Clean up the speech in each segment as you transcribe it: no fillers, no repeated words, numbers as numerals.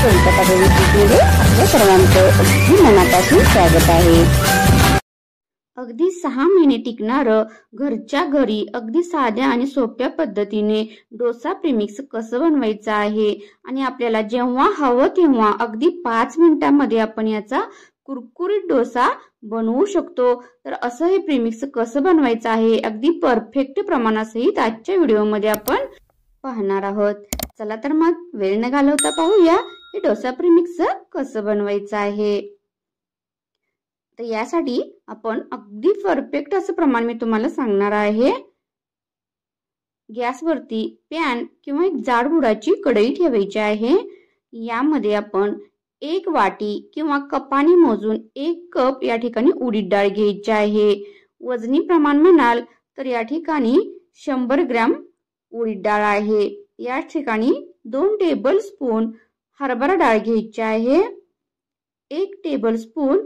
स्वयंपाकाच्या रेसिपीमध्ये आपल्या सर्वांचं अगदी मनापासून स्वागत आहे। अगदी 6 महिने टिकणारं घरच्या घरी अगदी साध्या आणि सोप्या पद्धतीने डोसा प्रीमिक्स कसं बनवायचं आहे आणि आपल्याला जेव्हा हवं तेव्हा अगदी 5 मिनिटांमध्ये आपण याचा कुरकुरीत डोसा बनवू शकतो। तर असं हे प्रीमिक्स कसं बनवायचं आहे अगदी परफेक्ट प्रमाणासहित आजच्या व्हिडिओमध्ये आपण पाहणार आहोत। चला तर मग वेळ न घालवता पाहूया हे डोसा प्रीमिक्स कसं बनवायचं आहे। तर यासाठी आपण अगदी परफेक्ट असं प्रमाण मी तुम्हाला सांगणार आहे। गॅसवरती पॅन किंवा एक जाड बुडाची कढई ठेवायची आहे। यामध्ये आपण 1 वाटी किंवा कपाने मोजून 1 कप या ठिकाणी उडीद डाळ घ्यायची आहे। वजनी प्रमाण म्हणाल तर या ठिकाणी 100 ग्रॅम उडीद डाळ आहे। या ठिकाणी 2 टेबलस्पून हरभरा डाळ घ्यायची आहे। 1 टेबलस्पून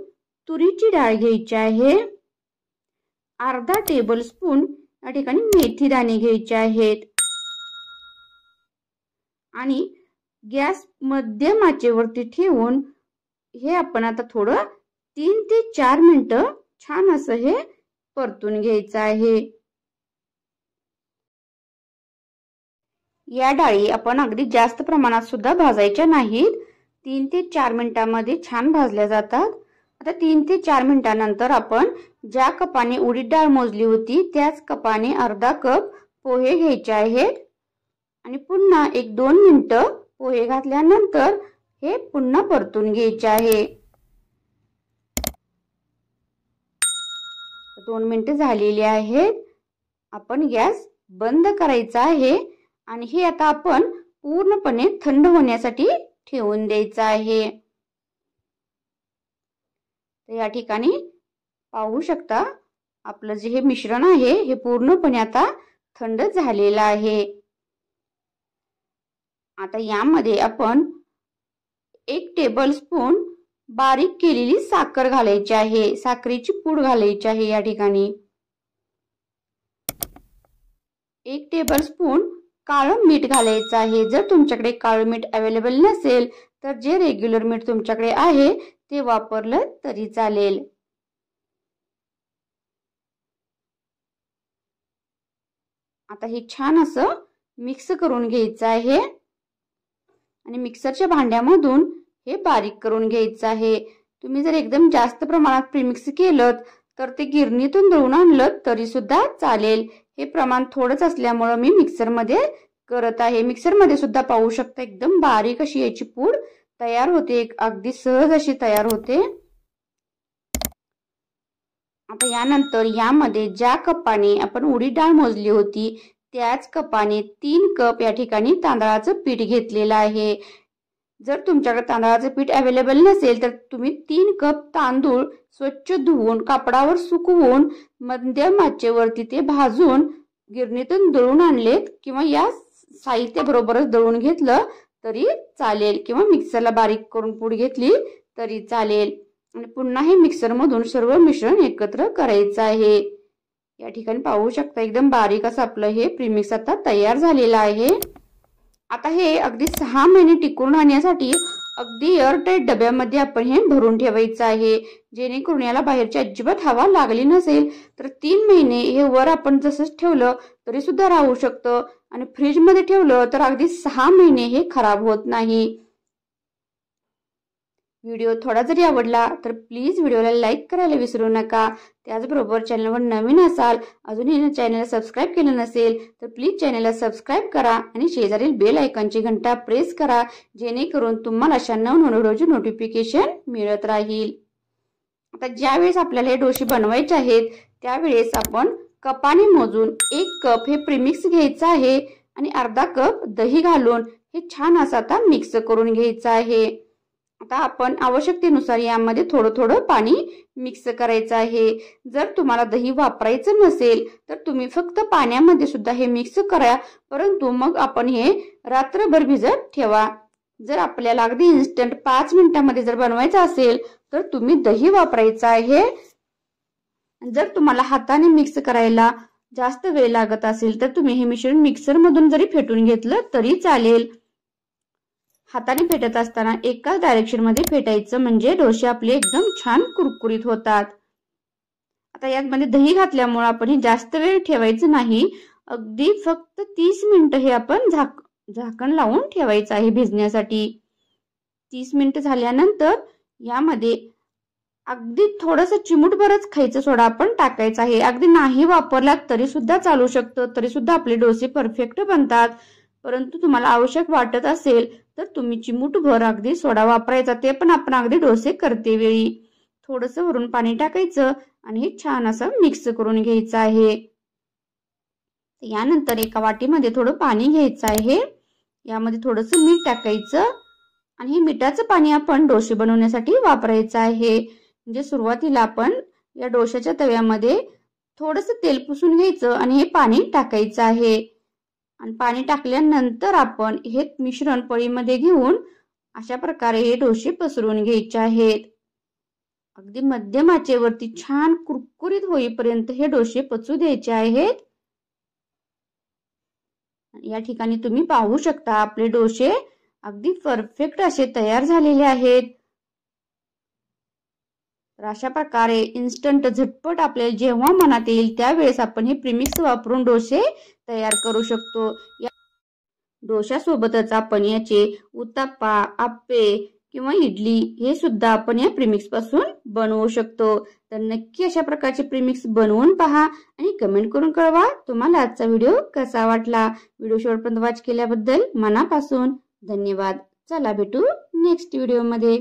तुरीची डाळ घ्यायची आहे। अर्धा टेबलस्पून या ठिकाणी मेथी दाणे घ्यायचे आहेत आणि गॅस मध्यम आचेवरती ठेवून हे आपण आता थोडं 3 ते 4 मिनिटं छान असं हे परतून घ्यायचं आहे। या डाळी आपण अगदी जास्त प्रमाणात सुद्धा भाजायच्या नाहीत। 3 ते 4 मिनिटांमध्ये छान भाजल्या जातात। आता 3 ते 4 मिनिटांनंतर आपण ज्या कपाने उडीद डाळ मोजली होती त्याच कपाने अर्धा कप पोहे घ्यायचे आहेत आणि पुन्हा 1-2 मिनिटं पोहे घातल्यानंतर हे पुन्हा परतून घ्यायचे आहे। 2 मिनिटं झालेली आहेत। आपण गॅस बंद करायचा आहे आणि हे आता आपण पूर्णपणे थंड होण्यासाठी ठेवून द्यायचं आहे। तर या ठिकाणी पाहू शकता आपलं जे हे मिश्रण आहे हे पूर्णपणे आता थंड झालेलं आहे। आता यामध्ये आपण 1 टेबलस्पून बारीक केलेली साखर घालायची आहे। साखरेची पूड घालायची आहे। या ठिकाणी 1 टेबलस्पून काळं मीठ घालायचं आहे। जर तुमच्याकडे काळं मीठ अवेलेबल नसेल तर जे रेग्युलर मीठ तुमच्याकडे आहे ते वापरलं तरी चालेल। आता हे छान असं मिक्स करून घ्यायचं आहे आणि मिक्सरच्या भांड्यामधून हे बारीक करून घ्यायचं आहे। तुम्ही जर एकदम जास्त प्रमाणात प्रीमिक्स केलं तर ते गिरणीतून दळून आणलं तरी सुद्धा चालेल। हे प्रमाण थोडंच असल्यामुळे मी मिक्सर मध्ये करत आहे। मिक्सर मध्ये सुद्धा पाहू शकता एकदम बारीक अशी याची पूड तयार होते, अगदी सहज अशी तयार होते। आता यानंतर यामध्ये ज्या कपाने आपण उडीद डाळ मोजली होती त्याच कपाने 3 कप या ठिकाणी तांदळाचं पीठ घेतलेलं आहे। जर तुमच्याकडे तांदळाचं पीठ अवेलेबल नसेल तर तुम्ही 3 कप तांदूळ स्वच्छ धुवून कापडावर सुकवून मध्यम आचेवरती ते भाजून गिरणीतून दळून आणलेत किंवा या साहित्याबरोबरच दळून घेतलं तरी चालेल किंवा मिक्सरला बारीक करून पूड घेतली तरी चालेल आणि पुन्हा हे मिक्सर मधून सर्व मिश्रण एकत्र करायचं आहे। या ठिकाणी पाहू शकता एकदम बारीक असं आपलं हे प्रीमिक्स आता तयार झालेलं आहे। आता हे अगदी 6 महिने टिकून राहण्यासाठी अगदी एअरटाईट डब्यामध्ये आपण हे भरून ठेवायचं आहे, जेणेकरून याला बाहेरची अजिबात हवा लागली नसेल तर 3 महिने हे वर आपण जसंच ठेवलं तरी सुद्धा राहू शकतं आणि फ्रीज मध्ये ठेवलं तर अगदी 6 महिने हे खराब होत नाही। व्हिडिओ थोडा जरी आवडला तर प्लीज व्हिडिओला लाईक करायला विसरू नका। त्याचबरोबर चॅनलवर नवीन असाल अजूनही चॅनलला सबस्क्राईब केलं नसेल तर प्लीज चॅनलला सबस्क्राईब करा आणि शेजारील बेल आयकॉनची घंटा प्रेस करा, जेणेकरून तुम्हाला अशा नवनवीन व्हिडिओची नोटिफिकेशन मिळत राहील। आता ज्यावेळेस आपल्याला हे डोसे बनवायचे आहेत त्यावेळेस आपण कपाने मोजून 1 कप हे प्रीमिक्स घ्यायचं आहे आणि अर्धा कप दही घालून हे छान असं आता मिक्स करून घ्यायचं आहे। आता आपण आवश्यकतेनुसार यामध्ये थोडं थोडं पाणी मिक्स करायचं आहे। जर तुम्हाला दही वापरायचं नसेल तर तुम्ही फक्त पाण्यामध्ये सुद्धा हे मिक्स करा, परंतु मग आपण हे रात्रभर भिजत ठेवा। जर आपल्याला अगदी इन्स्टंट 5 मिनिटांमध्ये जर बनवायचं असेल तर तुम्ही दही वापरायचं आहे। जर तुम्हाला हाताने मिक्स करायला जास्त वेळ लागत असेल तर तुम्ही हे मिश्रण मिक्सर मधून जरी फेटून घेतलं तरी चालेल। हाताने फेटत असताना एकाच डायरेक्शन मध्ये फेटायचं, म्हणजे डोसे आपले एकदम छान कुरकुरीत होतात। आता यामध्ये दही घातल्यामुळे आपण हे जास्त वेळ ठेवायचं नाही, अगदी फक्त 30 मिनिटं हे आपण झाकण लावून ठेवायचं आहे भिजण्यासाठी। 30 मिनिटं झाल्यानंतर यामध्ये अगदी थोडंसं चिमूटभरच खायचा सोडा आपण टाकायचा आहे। अगदी नाही वापरलात तरी सुद्धा चालू शकतं, तरी सुद्धा आपले डोसे परफेक्ट बनतात। परंतु तुम्हाला आवश्यक वाटत असेल तर तुम्ही चिमूटभर अगदी सोडा वापरायचा, ते पण आपण अगदी डोसे करते वेळी। थोडंसं वरून पाणी टाकायचं आणि हे छान असं मिक्स करून घ्यायचं आहे। यानंतर एका वाटीमध्ये थोडं पाणी घ्यायचं आहे, यामध्ये थोडंसं मीठ टाकायचं आणि हे मिठाचं पाणी आपण डोसे बनवण्यासाठी वापरायचं आहे। म्हणजे सुरुवातीला आपण या डोशाच्या तव्यामध्ये थोडंसं तेल पुसून घ्यायचं आणि हे पाणी टाकायचं आहे आणि पाणी टाकल्यानंतर आपण हे मिश्रण पळीमध्ये घेऊन अशा प्रकारे हे डोसे पसरवून घ्यायचे आहेत। अगदी मध्यम आचेवरती छान कुरकुरीत होईपर्यंत हे डोसे पचू द्यायचे आहेत। या ठिकाणी तुम्ही पाहू शकता आपले डोसे अगदी परफेक्ट असे तयार झालेले आहेत। तर अशा प्रकारे इन्स्टंट झटपट आपल्याला जेव्हा मनात येईल त्यावेळेस आपण हे प्रीमिक्स वापरून डोसे तयार करू शकतो। या डोशासोबतच आपण याचे उत्तप्पा, आप्पे किंवा इडली हे सुद्धा आपण या प्रीमिक्स पासून बनवू शकतो। तर नक्की अशा प्रकारचे प्रीमिक्स बनवून पहा आणि कमेंट करून कळवा तुम्हाला आजचा व्हिडिओ कसा वाटला। व्हिडिओ शेवटपर्यंत वॉच केल्याबद्दल मनापासून धन्यवाद। चला भेटू नेक्स्ट व्हिडिओ मध्ये।